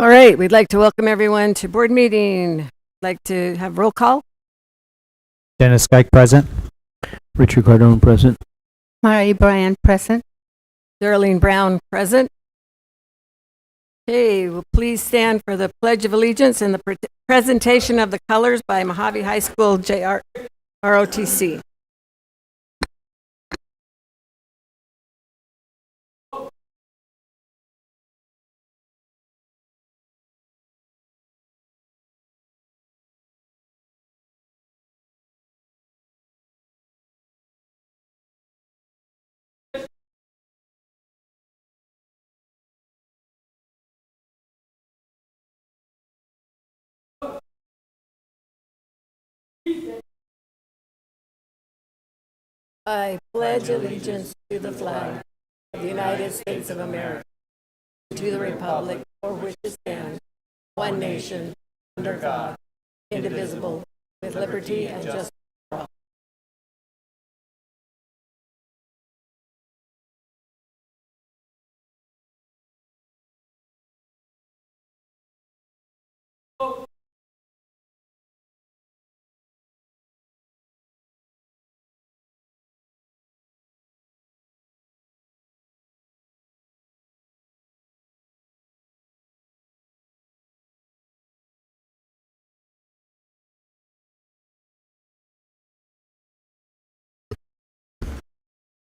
All right, we'd like to welcome everyone to board meeting. Like to have roll call. Dennis Geik present. Richard Cardone present. Mari Bryan present. Darlene Brown present. Okay, well, please stand for the Pledge of Allegiance and the presentation of the colors by Mojave High School ROTC. I pledge allegiance to the flag of the United States of America, to the republic for which it stands, one nation, under God, indivisible, with liberty and justice for all.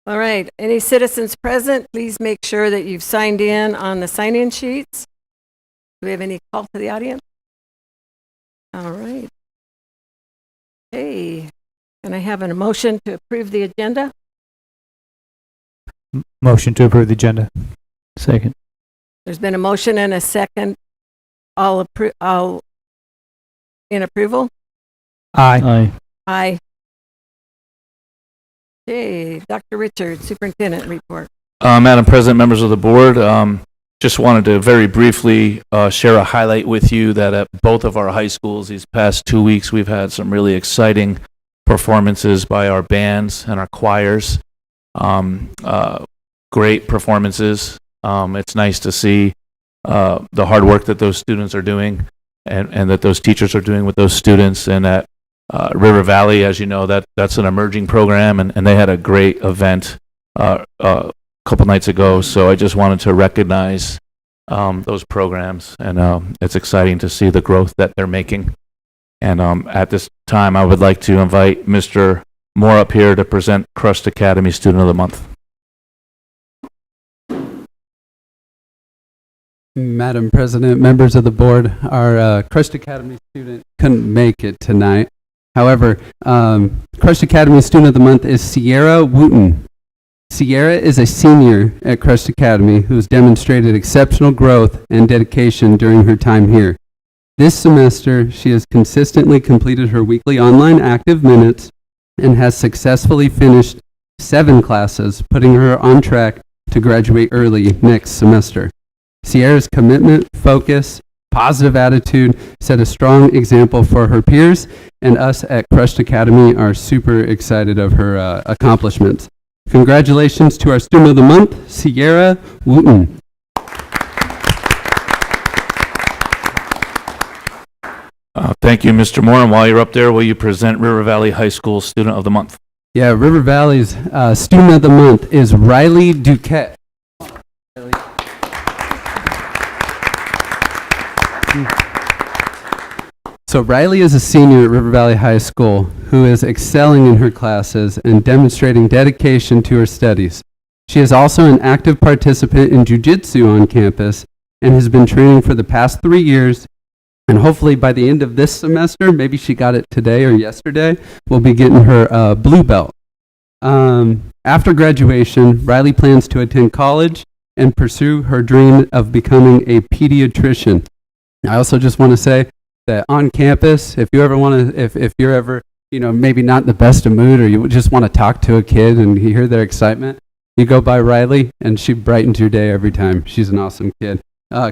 All right, any citizens present, please make sure that you've signed in on the sign-in sheets. Do we have any call to the audience? All right. Hey, can I have a motion to approve the agenda? Motion to approve the agenda. Second. There's been a motion and a second. All in approval? Aye. Aye. Okay, Dr. Richard, Superintendent report. Madam President, members of the board, just wanted to very briefly share a highlight with you that at both of our high schools these past 2 weeks, we've had some really exciting performances by our bands and our choirs. Great performances. It's nice to see the hard work that those students are doing and that those teachers are doing with those students, and that River Valley, as you know, that's an emerging program, and they had a great event a couple nights ago. So I just wanted to recognize those programs, and it's exciting to see the growth that they're making. And at this time, I would like to invite Mr. Moore up here to present CRUHSD Academy Student of the Month. Madam President, members of the board, our CRUHSD Academy student couldn't make it tonight. However, CRUHSD Academy Student of the Month is Sierra Wooten. Sierra is a senior at CRUHSD Academy who has demonstrated exceptional growth and dedication during her time here. This semester, she has consistently completed her weekly online active minutes and has successfully finished 7 classes, putting her on track to graduate early next semester. Sierra's commitment, focus, positive attitude set a strong example for her peers, and us at CRUHSD Academy are super excited of her accomplishments. Congratulations to our Student of the Month, Sierra Wooten. Thank you, Mr. Moore. And while you're up there, will you present River Valley High School Student of the Month? Yeah, River Valley's Student of the Month is Riley Duquette. So Riley is a senior at River Valley High School who is excelling in her classes and demonstrating dedication to her studies. She is also an active participant in jiu-jitsu on campus and has been training for the past 3 years. And hopefully by the end of this semester, maybe she got it today or yesterday, we'll be getting her blue belt. After graduation, Riley plans to attend college and pursue her dream of becoming a pediatrician. I also just want to say that on campus, if you ever want to, if you're ever, maybe not in the best of mood, or you just want to talk to a kid and you hear their excitement, you go by Riley and she brightens your day every time. She's an awesome kid.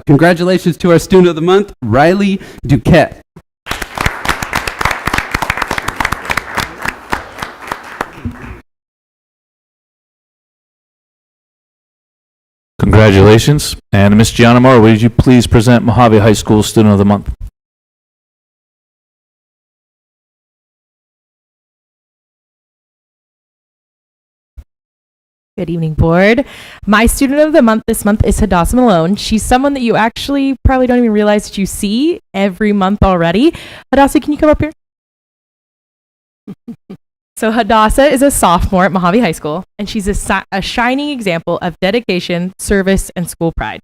Congratulations to our Student of the Month, Riley Duquette. Congratulations. And Ms. Gianna Moore, would you please present Mojave High School Student of the Month? Good evening, board. My student of the month this month is Hadassah Malone. She's someone that you actually probably don't even realize that you see every month already. Hadassah, can you come up here? So Hadassah is a sophomore at Mojave High School, and she's a shining example of dedication, service, and school pride.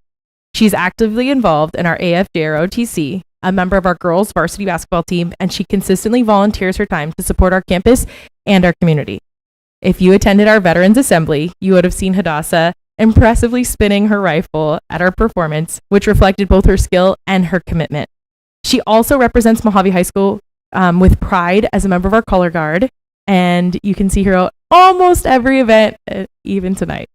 She's actively involved in our AFJROTC, a member of our girls varsity basketball team, and she consistently volunteers her time to support our campus and our community. If you attended our Veterans Assembly, you would have seen Hadassah impressively spinning her rifle at our performance, which reflected both her skill and her commitment. She also represents Mojave High School with pride as a member of our color guard, and you can see her at almost every event, even tonight.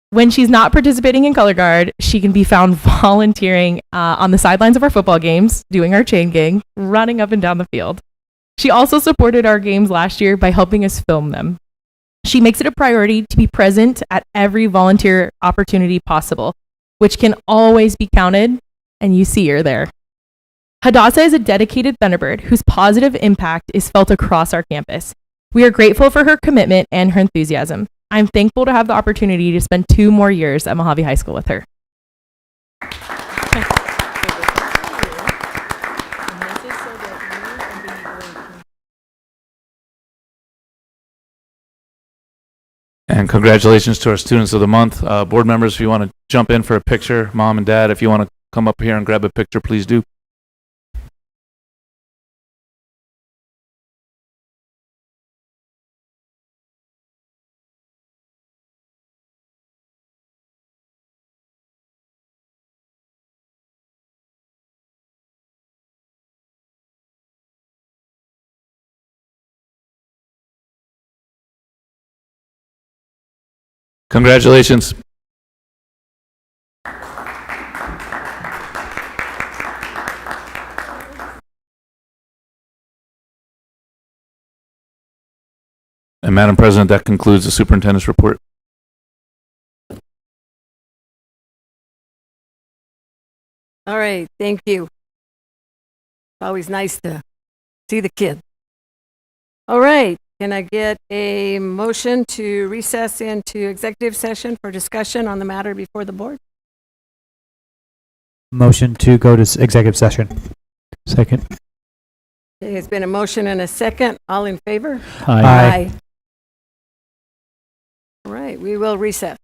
When she's not participating in color guard, she can be found volunteering on the sidelines of our football games, doing our chain gang, running up and down the field. She also supported our games last year by helping us film them. She makes it a priority to be present at every volunteer opportunity possible, which can always be counted, and you see her there. Hadassah is a dedicated Thunderbird whose positive impact is felt across our campus. We are grateful for her commitment and her enthusiasm. I'm thankful to have the opportunity to spend 2 more years at Mojave High School with her. And congratulations to our Students of the Month. Board members, if you want to jump in for a picture, mom and dad, if you want to come up here and grab a picture, please do. Congratulations. And Madam President, that concludes the superintendent's report. All right, thank you. Always nice to see the kid. All right, can I get a motion to recess into executive session for discussion on the matter before the board? Motion to go to executive session. Second. Okay, it's been a motion and a second. All in favor? Aye. All right, we will recess.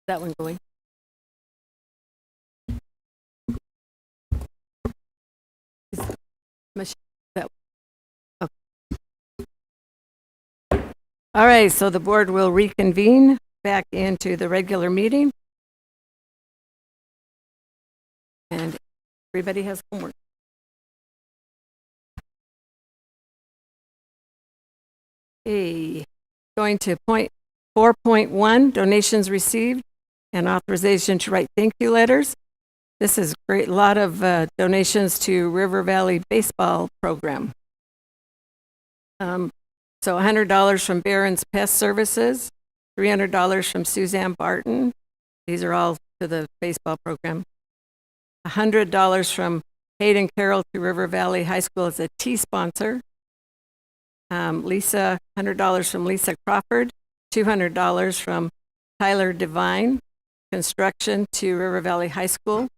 that one going? Is Mich- that- okay. All right, so the board will reconvene back into the regular meeting. And everybody has homework. Okay, going to point 4.1, donations received and authorization to write thank you letters. This is great, a lot of donations to River Valley Baseball Program. So $100 from Barron's Pest Services, $300 from Suzanne Barton. These are all to the baseball program. $100 from Hayden Carroll to River Valley High School as a tea sponsor. $100 from Lisa Crawford, $200 from Tyler Devine, construction to River Valley High School,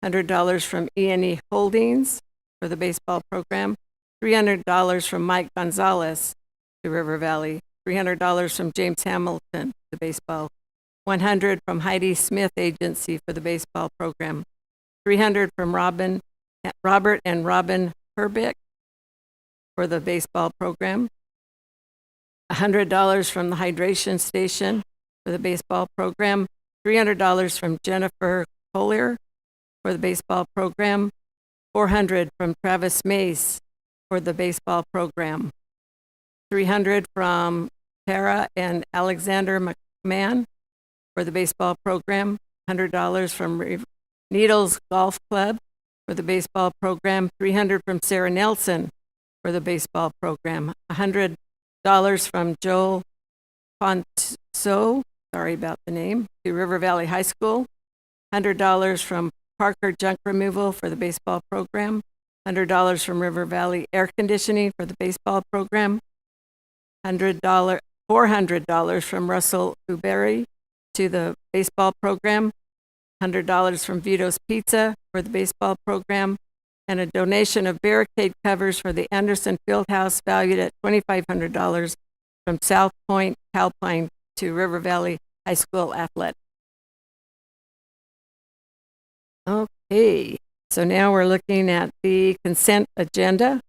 $100 from E&E Holdings for the baseball program, $300 from Mike Gonzalez to River Valley, $300 from James Hamilton, the baseball, $100 from Heidi Smith Agency for the baseball program, $300 from Robert and Robin Herbick for the baseball program, $100 from the hydration station for the baseball program, $300 from Jennifer Collier for the baseball program, $400 from Travis Mace for the baseball program, $300 from Tara and Alexander McMahon for the baseball program, $100 from Needles Golf Club for the baseball program, $300 from Sarah Nelson for the baseball program, $100 from Joel Fonso, sorry about the name, to River Valley High School, $100 from Parker Junk Removal for the baseball program, $100 from River Valley Air Conditioning for the baseball program, $400 from Russell Uberry to the baseball program, $100 from Vito's Pizza for the baseball program, and a donation of barricade covers for the Anderson Fieldhouse valued at $2,500 from South Point Calpine to River Valley High School Athletic. Okay, so now we're looking at the consent agenda.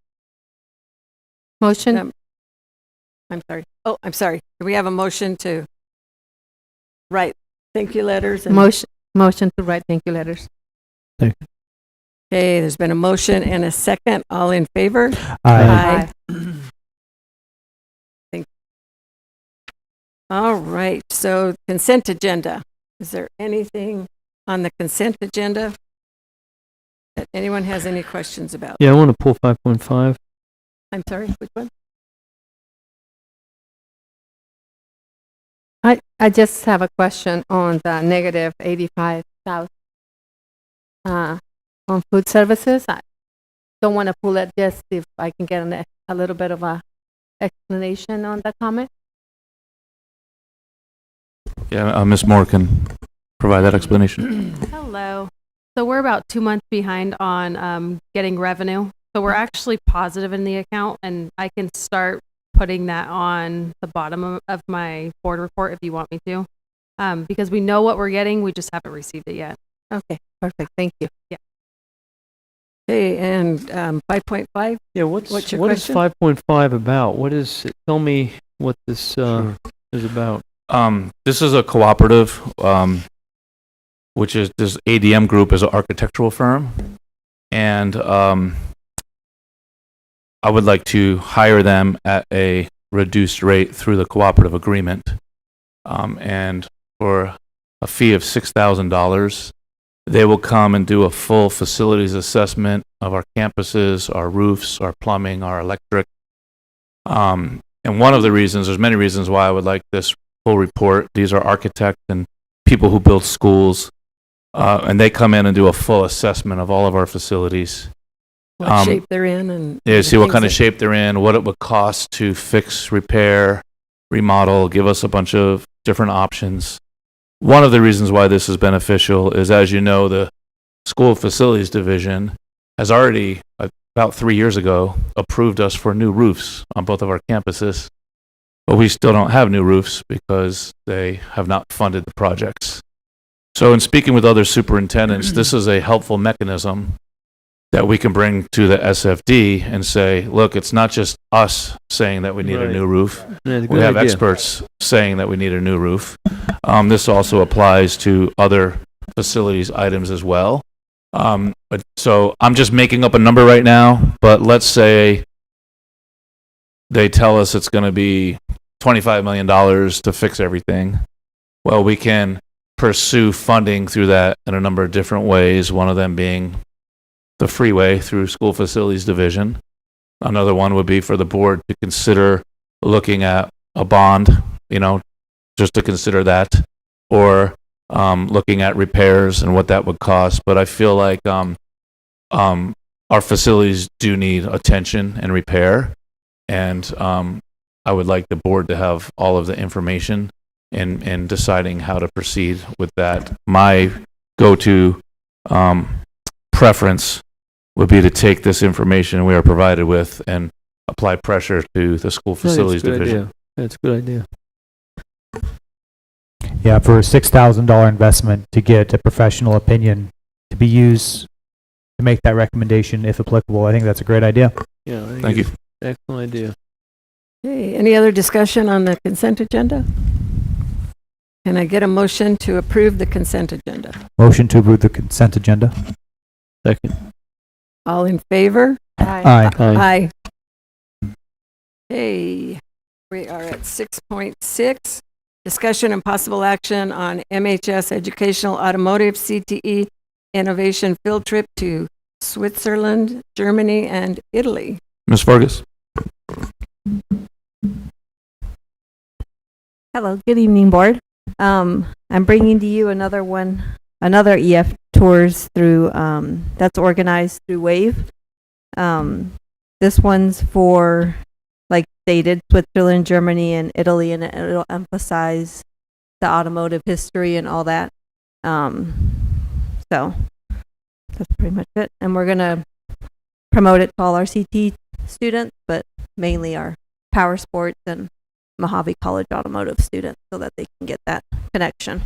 Motion, I'm sorry. Oh, I'm sorry. Do we have a motion to write thank you letters? motion to write thank you letters. Okay, there's been a motion and a second. All in favor? Aye. Thank you. All right, so consent agenda. Is there anything on the consent agenda that anyone has any questions about? Yeah, I want to pull 5.5. I'm sorry, which one? I just have a question on the negative 85,000 on food services. I don't want to pull it, just if I can get a little bit of a explanation on the comment. Yeah, Ms. Moore can provide that explanation. Hello. So we're about 2 months behind on getting revenue. So we're actually positive in the account, and I can start putting that on the bottom of my board report if you want me to, because we know what we're getting, we just haven't received it yet. Okay, perfect. Thank you. Okay, and 5.5? Yeah, What's your what is question? 5.5 about? What is it? Tell me what this is about. This is a cooperative, which is this ADM Group is an architectural firm, and I would like to hire them at a reduced rate through the cooperative agreement, and for a fee of $6,000, they will come and do a full facilities assessment of our campuses, our roofs, our plumbing, our electric. And one of the reasons, there's many reasons why I would like this full report. These are architects and people who build schools, and they come in and do a full assessment of all of our facilities. What shape they're in and Yeah, see the what things kind of that- shape they're in, what it would cost to fix, repair, remodel, give us a bunch of different options. One of the reasons why this is beneficial is, as you know, the School Facilities Division has already, about 3 years ago, approved us for new roofs on both of our campuses. but we still don't have new roofs because they have not funded the projects. So in speaking with other superintendents, this is a helpful mechanism that we can bring to the SFD and say, look, it's not just us saying that we need a Right. new roof. Yeah, We have experts saying that we need a new roof. This also applies to other facilities items as well. But so I'm just making up a number right now, but let's say they tell us it's going to be $25 million to fix everything. Well, we can pursue funding through that in a number of different ways, one of them being the freeway through School Facilities Division. Another one would be for the board to consider looking at a bond, just to consider that, or looking at repairs and what that would cost. But I feel like our facilities do need attention and repair, and I would like the board to have all of the information in deciding how to proceed with that. My go-to preference would be to take this information we are provided with and apply pressure to the School Facilities Division. That's a good idea. Yeah, for a $6,000 investment to get a professional opinion to be used to make that recommendation if applicable, I think that's a great idea. Yeah, I think Thank you. it's an excellent idea. Okay, any other discussion on the consent agenda? Can I get a motion to approve the consent agenda? Motion to approve the consent agenda. Second. All in favor? Aye. Aye. Aye. Okay, we are at 6.6. Discussion and possible action on MHS Educational Automotive CTE Innovation Field Trip to Switzerland, Germany, and Italy. Ms. Vargas? Hello, good evening, board. I'm bringing to you another EF tours through, that's organized through WAVE. This one's for, like stated, Switzerland, Germany, and Italy, and it'll emphasize the automotive history and all that. So that's pretty much it. And we're gonna promote it to all our CT students, but mainly our power sports and Mojave College automotive students so that they can get that connection.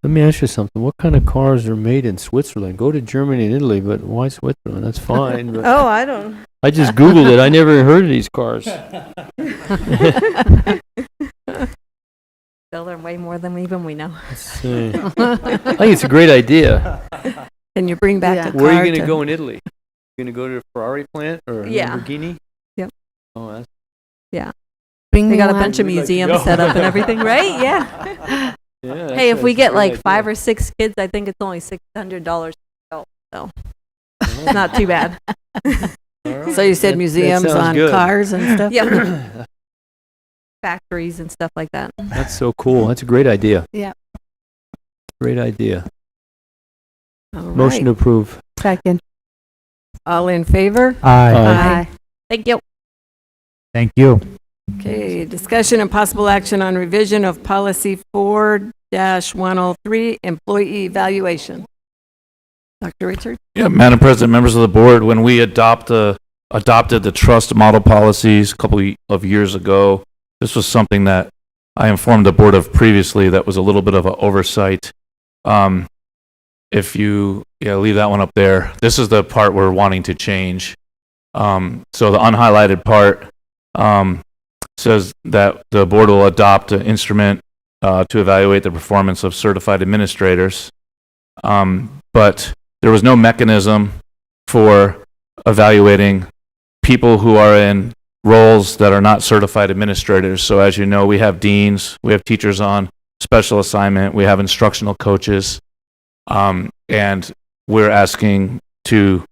Let me ask you something. What kind of cars are made in Switzerland? Go to Germany and Italy, but why Switzerland? That's fine. But Oh, I don't. I just Googled it. I never heard of these cars. They'll learn way more than even we know. I think it's a great idea. Can you bring back Yeah. a car? Where are you going to go in Italy? You going to go to the Ferrari plant or Yeah. Lamborghini? Yep. Oh, that's They got a bunch of We'd like to museums go. set up and everything, right? Yeah. yeah. Hey, if we that's a get great like idea. 5 or 6 kids, I think it's only $600 to go. So it's not too bad. All right. So you said That museums sounds on good. cars and stuff? Yep. Factories and stuff like that. That's so cool. That's a great idea. Yeah. Great idea. All Motion to right. approve. Second. All in favor? Aye. Aye. Thank you. Thank you. Okay, discussion and possible action on revision of policy 4-103, employee evaluation. Dr. Richard? Yeah, Madam President, members of the board, when we adopted the trust model policies a couple of years ago, this was something that I informed the board of previously that was a little bit of an oversight. If you leave that one up there, this is the part we're wanting to change. So the unhighlighted part says that the board will adopt an instrument to evaluate the performance of certified administrators. But there was no mechanism for evaluating people who are in roles that are not certified administrators. So as you know, we have deans, we have teachers on special assignment, we have instructional coaches, and we're asking to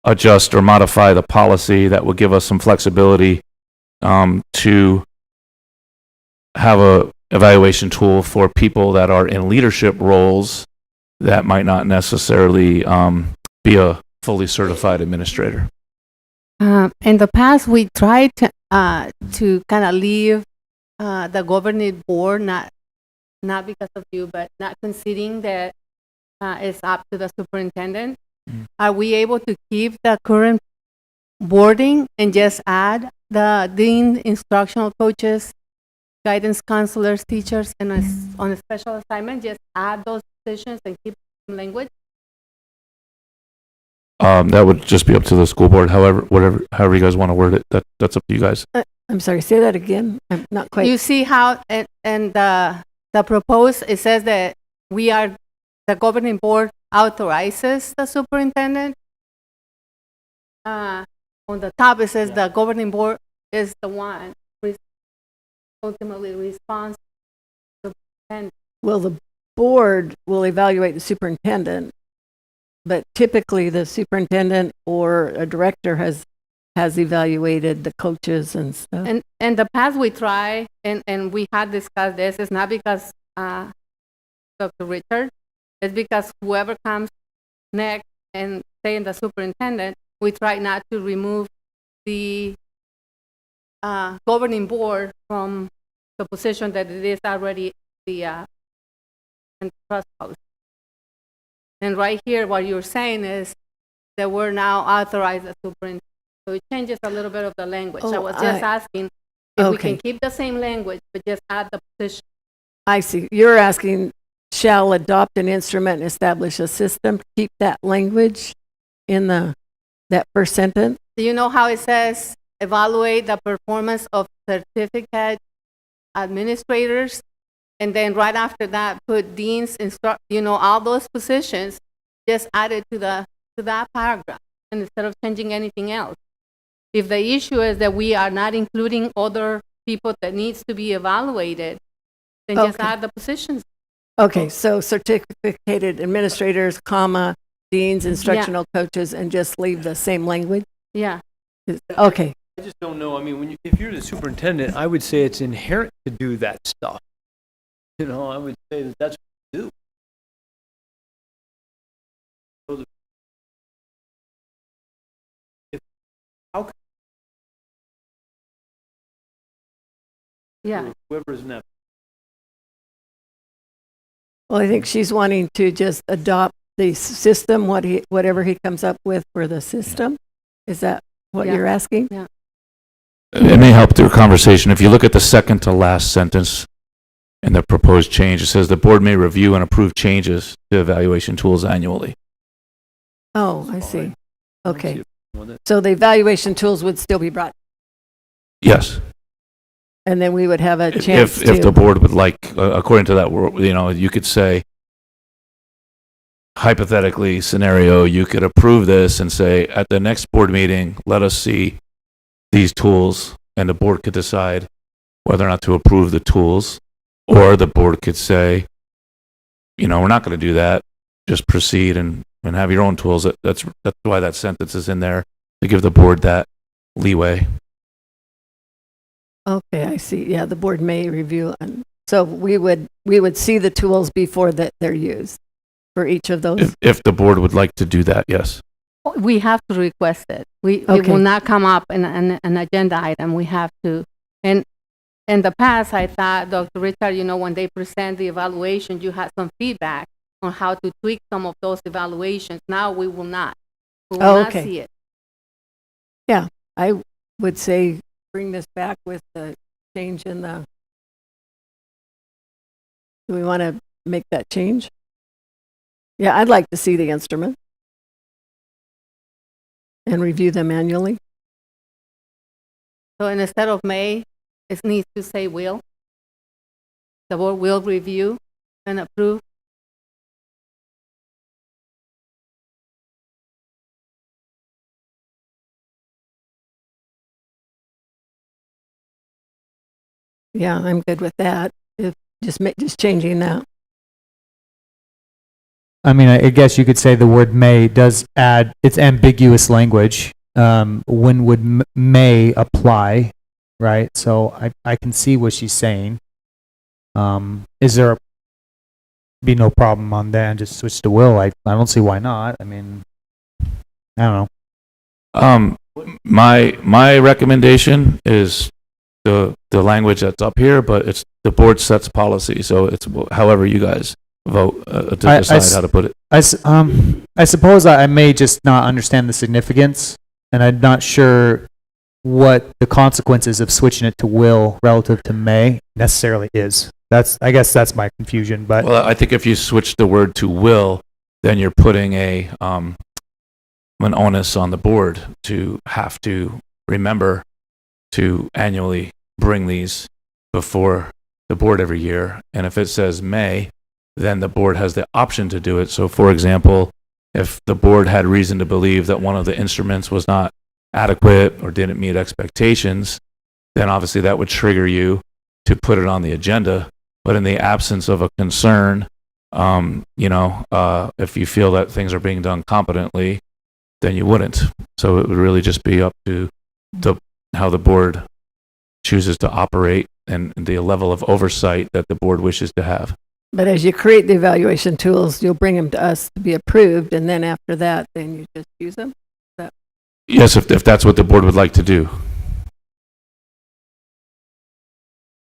adjust or modify the policy that will give us some flexibility to have a evaluation tool for people that are in leadership roles that might not necessarily be a fully certified administrator. In the past, we tried to kind of leave the governing board, not because of you, but not considering that it's up to the superintendent. Mhm. Are we able to keep the current boarding and just add the dean, instructional coaches, guidance counselors, teachers, and on a special assignment, just add those positions and keep language? That would just be up to the school board. However you guys want to word it, that's up to you guys. I'm sorry, say that again. I'm not quite. You see how, and the proposed, it says that the governing board authorizes the superintendent. On the top, it says the governing board is the one ultimately responsible. Well, the board will evaluate the superintendent, but typically the superintendent or a director has evaluated the coaches and stuff. And in the past, we try, and we had discussed this, it's not because Dr. Richard, it's because whoever comes next and saying the superintendent, we try not to remove the governing board from the position that it is already the trust policy. And right here, what you're saying is that we're now authorized as superintendent. So it changes a little bit of the language. I was just asking if we can keep the same language, but just add the position. I see. You're asking, shall adopt an instrument and establish a system to keep that language in that first sentence? Do you know how it says, evaluate the performance of certificate administrators? And then right after that, put deans, all those positions, just add it to that paragraph, and instead of changing anything else. If the issue is that we are not including other people that needs to be evaluated, then just add the positions. Okay, so certificated administrators, comma, deans, instructional coaches, and just leave the same language? Yeah. Okay. I just don't know. I mean, if you're the superintendent, I would say it's inherent to do that stuff. I would say that's what you do. Yeah. Whoever is in that. Well, I think she's wanting to just adopt the system, whatever he comes up with for the system. Is that what you're asking? Yeah. It may help through conversation. If you look at the second to last sentence in the proposed change, it says the board may review and approve changes to evaluation tools annually. Oh, I see. Okay. So the evaluation tools would still be brought, Yes. and then we would have a chance If the board would like, according to that, you could say, hypothetically scenario, you could approve this and say, at the next board meeting, let us see these tools, and the board could decide whether or not to approve the tools, or the board could say, we're not going to do that, just proceed and have your own tools. That's why that sentence is in there, to give the board that leeway. Okay, I see. Yeah, the board may review, and so we would see the tools before that they're used for each of those. If the board would like to do that, yes. We have to request it. It will not come up in an agenda item. We have to. And in the past, I thought, Dr. Richard, when they present the evaluation, you had some feedback on how to tweak some of those evaluations. Now we will not. We will not see it. Yeah, I would say bring this back with the change in the. Do we want to make that change? Yeah, I'd like to see the instrument and review them annually. So instead of may, it needs to say will. The board will review and approve. Yeah, I'm good with that. If just changing that. I mean, I guess you could say the word may does add, it's ambiguous language. When would may apply, right? So I can see what she's saying. Is there be no problem on that and just switch to will? I don't see why not. I mean, I don't know. My recommendation is the language that's up here, but it's the board sets policy, so it's however you guys vote to decide how to put it. I suppose I may just not understand the significance and I'm not sure what the consequences of switching it to will relative to may necessarily is. I guess that's my confusion, but Well, I think if you switch the word to will, then you're putting an onus on the board to have to remember to annually bring these before the board every year. And if it says may, then the board has the option to do it. So for example, if the board had reason to believe that one of the instruments was not adequate or didn't meet expectations, then obviously that would trigger you to put it on the agenda. But in the absence of a concern, if you feel that things are being done competently, then you wouldn't. So it would really just be up to how the board chooses to operate and the level of oversight that the board wishes to have. But as you create the evaluation tools, you'll bring them to us to be approved, and then after that, then you just use them? Yes, if that's what the board would like to do.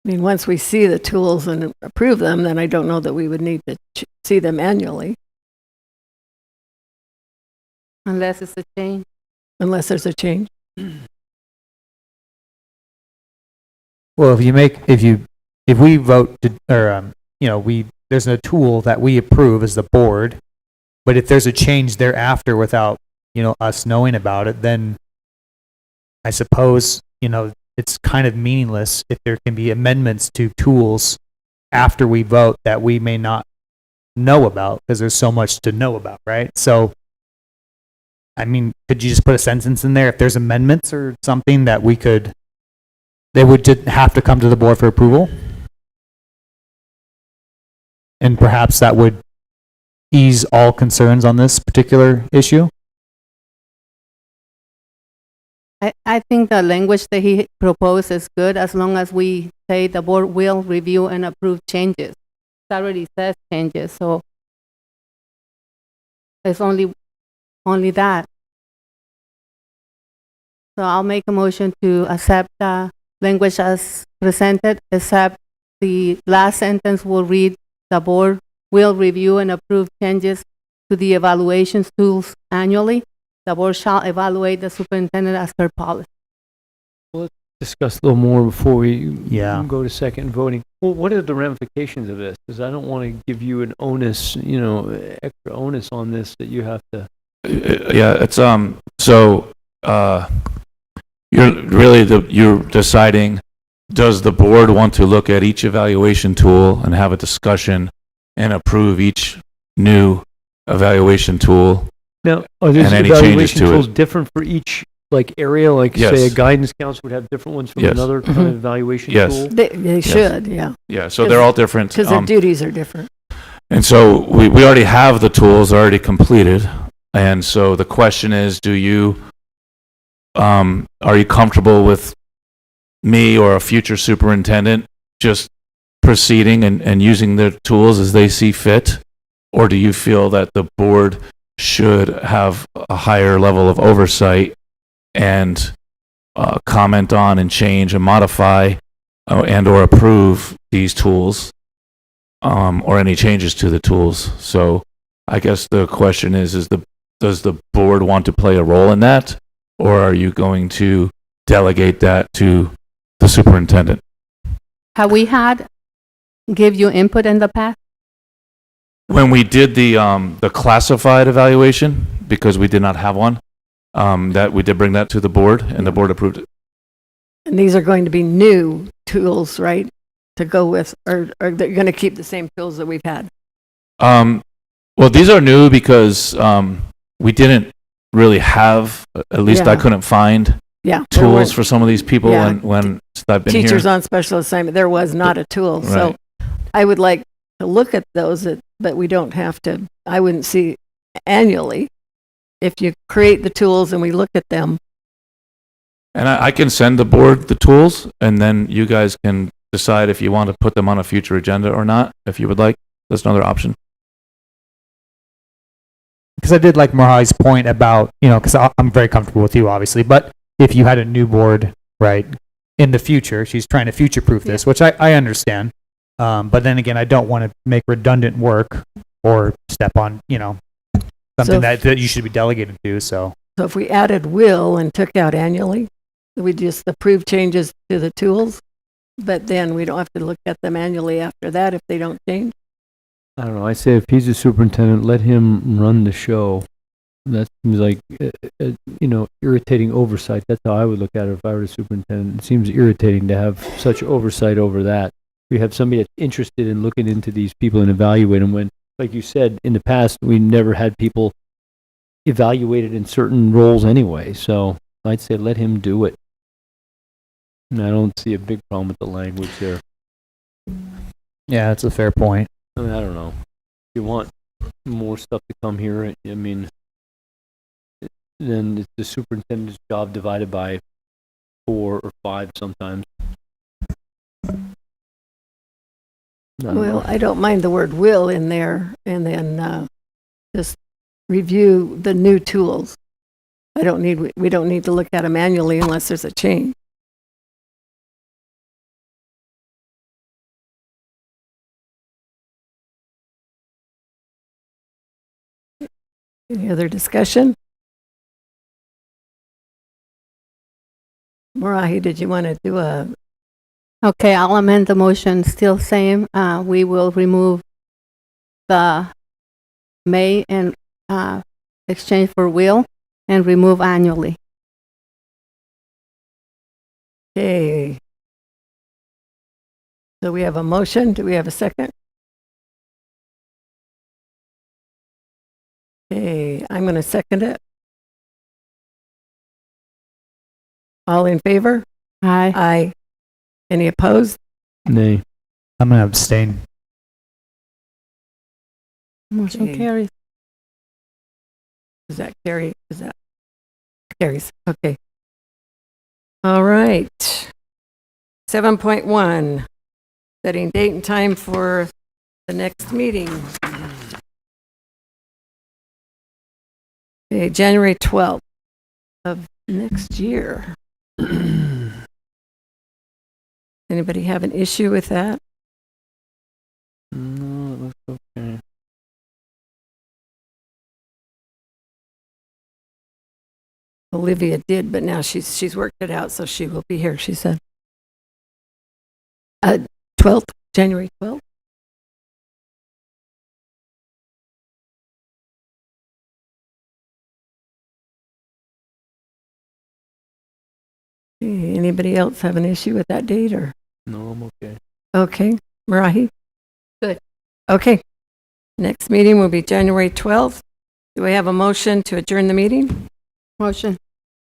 I mean, once we see the tools and approve them, then I don't know that we would need to see them annually, Unless it's a change. unless there's a change. well, if we vote to, or there's a tool that we approve as the board, but if there's a change thereafter without us knowing about it, then I suppose it's kind of meaningless if there can be amendments to tools after we vote that we may not know about because there's so much to know about, right? So, I mean, could you just put a sentence in there if there's amendments or something that they would just have to come to the board for approval? And perhaps that would ease all concerns on this particular issue? I think the language that he proposed is good as long as we say the board will review and approve changes. It already says changes, so it's only that. So I'll make a motion to accept the language as presented, except the last sentence will read, the board will review and approve changes to the evaluations tools annually. The board shall evaluate the superintendent as per policy. Discuss a little more before we Yeah. go to second voting. Well, what are the ramifications of this? Because I don't want to give you an onus, extra onus on this that you have to. Yeah, it's so you're deciding, does the board want to look at each evaluation tool and have a discussion and approve each new evaluation tool? Now, are these And any changes evaluation to it. tools different for each area? Like, say, a Yes. guidance counselor would have different ones from Yes. another kind of evaluation Yes. tool? They should, yeah, Yeah, so they're all different. because their duties are different. And so we already have the tools already completed. And so the question is, are you comfortable with me or a future superintendent just proceeding and using the tools as they see fit? Or do you feel that the board should have a higher level of oversight and comment on and change and modify and or approve these tools or any changes to the tools? So I guess the question is does the board want to play a role in that, or are you going to delegate that to the superintendent? Have we give you input in the past? When we did the classified evaluation, because we did not have one, that we did bring that to the board, and the board approved it. And these are going to be new tools, right, to go with, or they're going to keep the same tools that we've had? Well, these are new because we didn't really have, at least I Yeah. couldn't find Yeah. there tools weren't for some of these people Yeah. when I've been teachers here. on special assignment. There was not a tool. So Right. I would like to look at those, but we don't have to, I wouldn't see annually. If you create the tools and we look at them, And I can send the board the tools, and then you guys can decide if you want to put them on a future agenda or not, if you would like. That's another option. Because I did like Marai's point about, because I'm very comfortable with you, obviously, but if you had a new board, right, in the future, she's trying to future-proof this, which I understand. But then again, I don't want to make redundant work or step on, something So- that you should be delegated to, so. So if we added will and took out annually, we just approve changes to the tools, but then we don't have to look at them annually after that if they don't change. I don't know. I say if he's a superintendent, let him run the show. That seems like, irritating oversight. That's how I would look at it if I were a superintendent. It seems irritating to have such oversight over that. We have somebody that's interested in looking into these people and evaluate them when, like you said, in the past, we never had people evaluated in certain roles anyway. So I'd say let him do it. And I don't see a big problem with the language there. Yeah, that's a fair point. I mean, I don't know. If you want more stuff to come here, I mean, then it's the superintendent's job divided by 4 or 5 sometimes. Well, I don't mind the word will in there, and then just review the new tools. We don't need to look at them manually unless there's a change. Any other discussion? Marahi, did you want to do a, Okay, I'll amend the motion, still same. We will remove the may and exchange for will and remove annually. okay. So we have a motion. Do we have a second? Okay, I'm going to second it. All in favor? Aye. Aye. Any opposed? Nay. I'm going to abstain. Motion Okay. carries. Does that carry? Is that carries? Okay. All right. 7.1, setting date and time for the next meeting. Okay, January 12th of next year. Anybody have an issue with that? No, it looks okay. Olivia did, but now she's worked it out, so she will be here, she said. 12th, January 12th? Okay, anybody else have an issue with that date or? No, I'm okay. Okay, Marahi? Good. Okay. Next meeting will be January 12th. Do we have a motion to adjourn the meeting? Motion.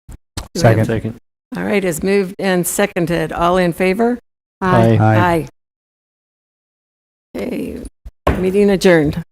Do we have- Second. All right, is moved and seconded. All in favor? Aye. Aye. Okay, meeting adjourned.